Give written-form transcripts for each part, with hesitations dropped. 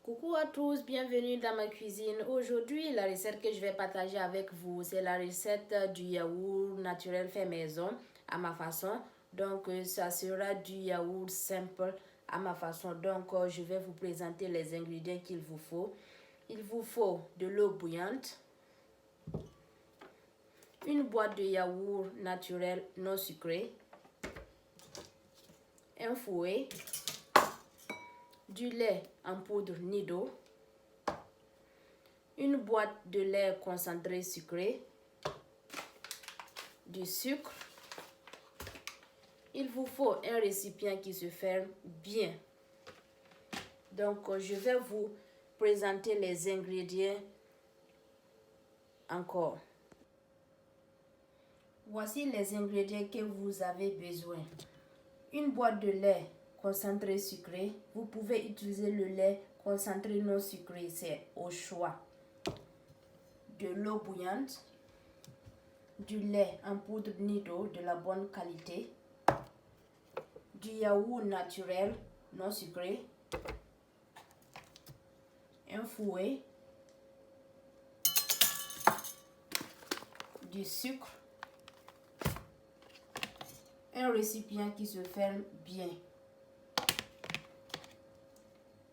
Coucou à tous, bienvenue dans ma cuisine. Aujourd'hui, la recette que je vais partager avec vous, c'est la recette du yaourt naturel fait maison à ma façon. Donc, ça sera du yaourt simple à ma façon. Donc, je vais vous présenter les ingrédients qu'il vous faut. Il vous faut de l'eau bouillante, une boîte de yaourt naturel non sucré, un fouet, du lait en poudre Nido, une boîte de lait concentré sucré, du sucre. Il vous faut un récipient qui se ferme bien. Donc, je vais vous présenter les ingrédients encore. Voici les ingrédients que vous avez besoin. Une boîte de lait concentré sucré. Vous pouvez utiliser le lait concentré non sucré, c'est au choix. De l'eau bouillante, du lait en poudre Nido de la bonne qualité, du yaourt naturel non sucré, un fouet, du sucre, un récipient qui se ferme bien.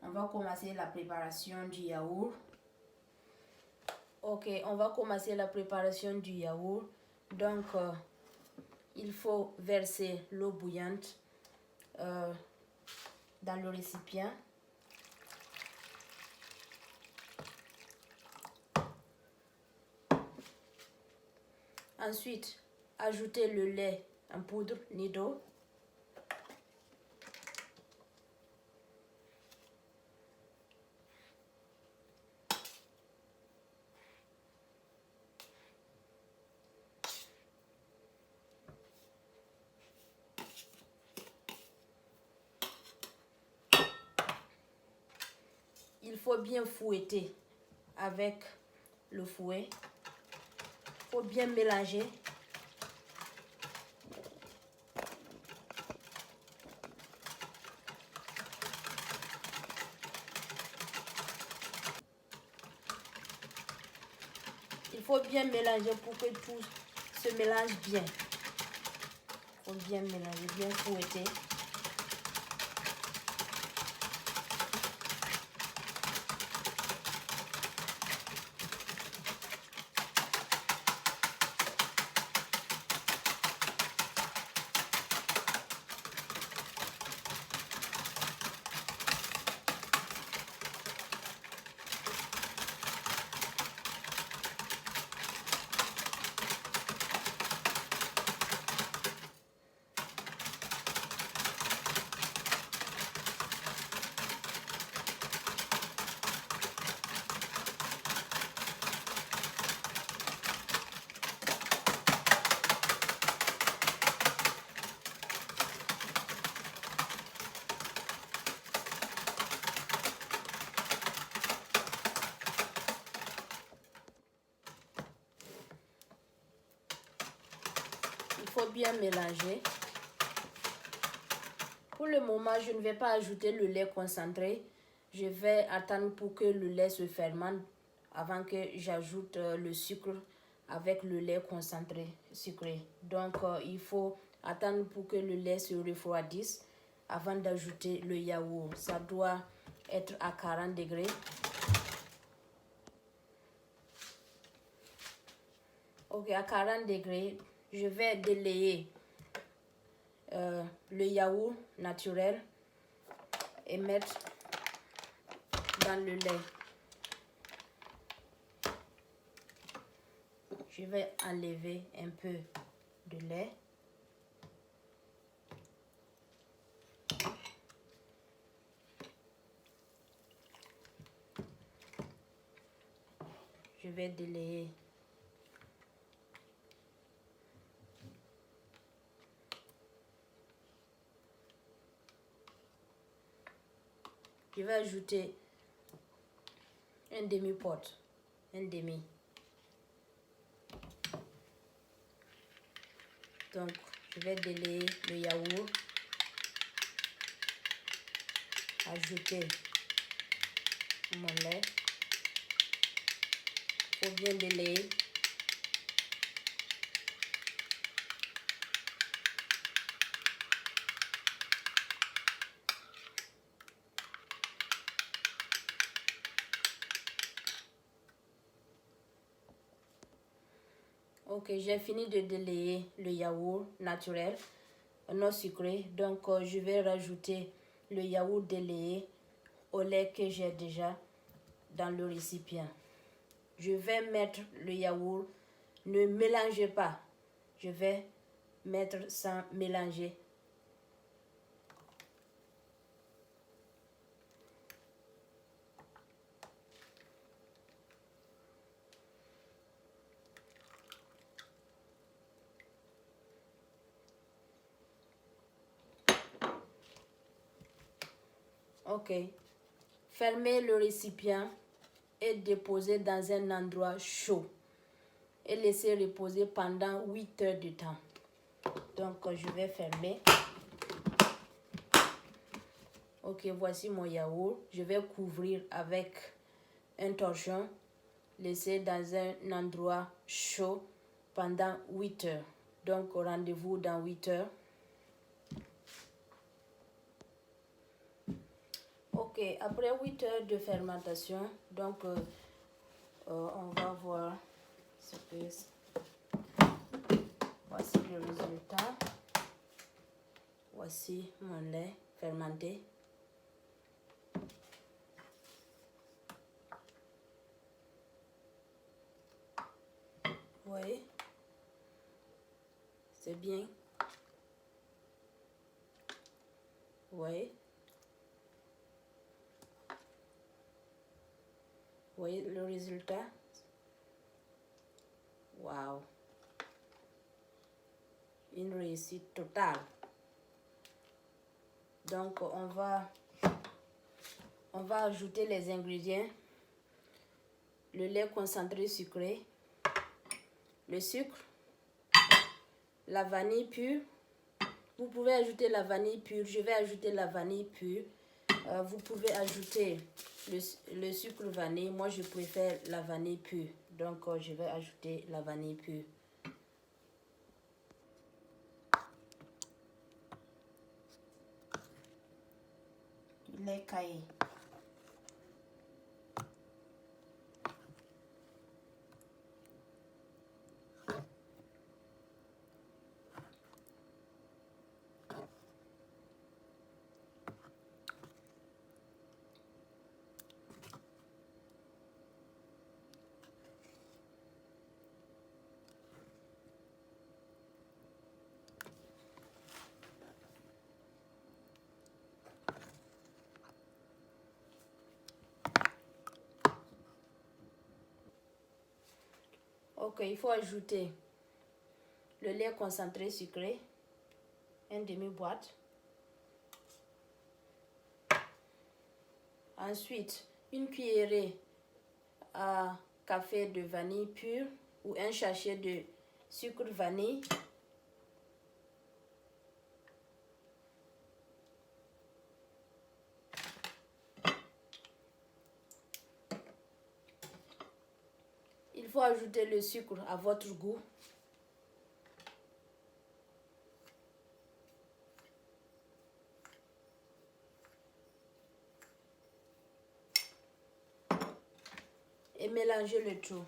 On va commencer la préparation du yaourt. Ok, on va commencer la préparation du yaourt. Donc, il faut verser l'eau bouillante dans le récipient. Ensuite, ajouter le lait en poudre Nido. Il faut bien fouetter avec le fouet. Il faut bien mélanger. Il faut bien mélanger pour que tout se mélange bien. Il faut bien mélanger, bien fouetter. Il faut bien mélanger. Pour le moment, je ne vais pas ajouter le lait concentré. Je vais attendre pour que le lait se fermente avant que j'ajoute le sucre avec le lait concentré sucré. Donc, il faut attendre pour que le lait se refroidisse avant d'ajouter le yaourt. Ça doit être à 40 degrés. Ok, à 40 degrés, je vais délayer le yaourt naturel et mettre dans le lait. Je vais enlever un peu de lait. Je vais délayer. Je vais ajouter un demi-pot, un demi. Donc, je vais délayer le yaourt, ajouter mon lait. Il faut bien délayer. Ok, j'ai fini de délayer le yaourt naturel, non sucré. Donc, je vais rajouter le yaourt délayé au lait que j'ai déjà dans le récipient. Je vais mettre le yaourt, ne mélangez pas. Je vais mettre sans mélanger. Ok. Fermez le récipient et déposez dans un endroit chaud. Et laissez reposer pendant 8 heures de temps. Donc, je vais fermer. Ok, voici mon yaourt. Je vais couvrir avec un torchon. Laisser dans un endroit chaud pendant 8 heures. Donc, rendez-vous dans 8 heures. Ok, après 8 heures de fermentation, donc on va voir ce que voici le résultat. Voici mon lait fermenté. Vous voyez, c'est bien. Vous voyez. Vous voyez le résultat? Waouh! Une réussite totale. Donc, on va ajouter les ingrédients. Le lait concentré sucré, le sucre, la vanille pure. Vous pouvez ajouter la vanille pure. Je vais ajouter la vanille pure. Vous pouvez ajouter le sucre vanille. Moi, je préfère la vanille pure. Donc, je vais ajouter la vanille pure. Du lait caillé. Ok, il faut ajouter le lait concentré sucré, une demi-boîte. Ensuite, une cuillerée à café de vanille pure ou un sachet de sucre vanille. Il faut ajouter le sucre à votre goût. Et mélanger le tout.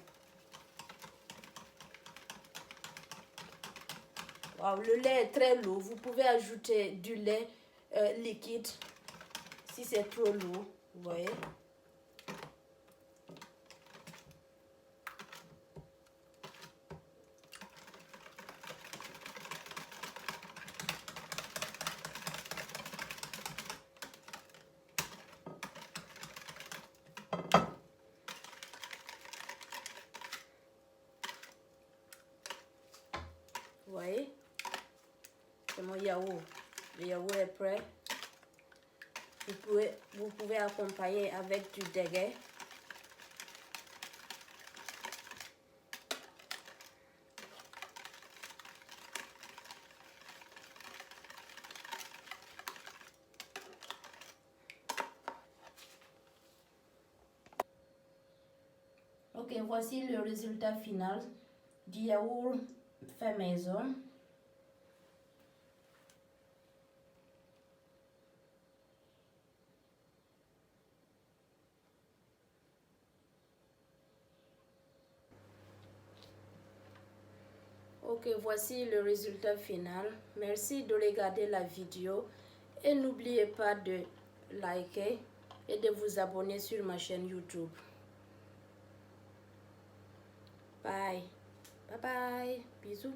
Wow, le lait est très lourd. Vous pouvez ajouter du lait liquide si c'est trop lourd. Vous voyez. Vous voyez. C'est mon yaourt. Le yaourt est prêt. Vous pouvez accompagner avec du déguet. voici le résultat final du yaourt fait maison. Ok, voici le résultat final. Merci de regarder la vidéo et n'oubliez pas de liker et de vous abonner sur ma chaîne YouTube. Bye. Bye bye. Bisous.